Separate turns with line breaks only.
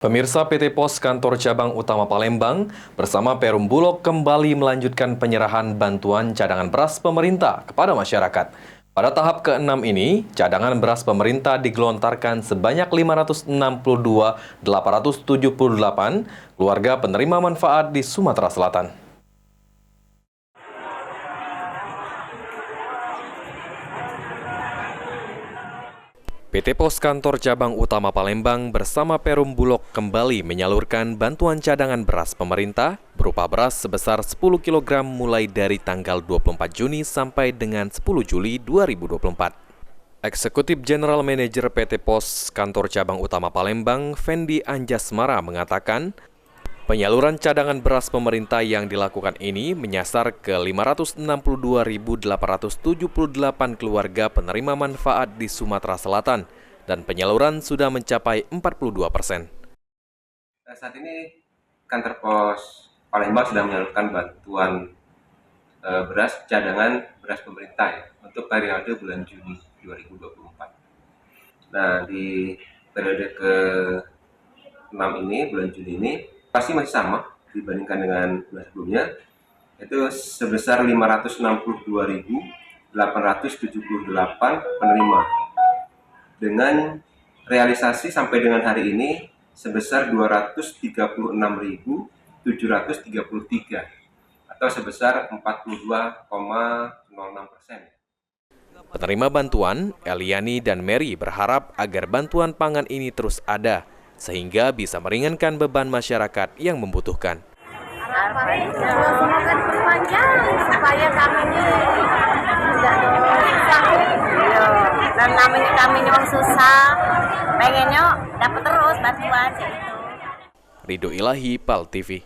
Pemirsa, PT Pos Kantor Cabang Utama Palembang bersama Perum Bulog kembali melanjutkan penyerahan bantuan cadangan beras pemerintah kepada masyarakat. Pada tahap ke-6 ini, cadangan beras pemerintah digelontarkan sebanyak 562.878 keluarga penerima manfaat di Sumatera Selatan. PT Pos Kantor Cabang Utama Palembang bersama Perum Bulog kembali menyalurkan bantuan cadangan beras pemerintah berupa beras sebesar 10 kg mulai dari tanggal 24 Juni sampai dengan 10 Juli 2024. Eksekutif General Manager PT Pos Kantor Cabang Utama Palembang, Fendi Anjasmara mengatakan, penyaluran cadangan beras pemerintah yang dilakukan ini menyasar ke 562.878 keluarga penerima manfaat di Sumatera Selatan dan penyaluran sudah mencapai 42%.
Saat ini kantor pos Palembang sedang menyalurkan bantuan beras cadangan beras pemerintah ya, untuk periode bulan Juni 2024. Nah, di periode ke-6 ini, bulan Juni ini, pasti masih sama dibandingkan dengan bulan sebelumnya, itu sebesar 562.878 penerima dengan realisasi sampai dengan hari ini sebesar 236.733 atau sebesar 42,06%.
Penerima bantuan, Eliani dan Mary berharap agar bantuan pangan ini terus ada, sehingga bisa meringankan beban masyarakat yang membutuhkan.
Harapannya semoga diperpanjang supaya kami ini tidak susah. Dan namanya kami orang susah, pengennya dapat terus bantuan.
Ridho Ilahi, PAL TV.